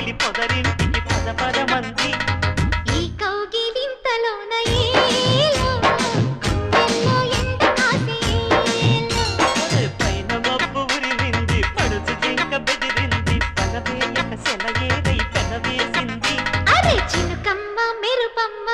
కౌగిలి పొదరింటికి పద పదమంది ఈ కౌగిలింతలోన ఏలో గుండెల్లో ఎంత ఆశేలో పైన మబ్బు ఉరిమింది పడుచు జింక బెదిరింది పగవేయక సెలయేరై పెనవేసింది అరే చినుకమ్మ మెరుపమ్మ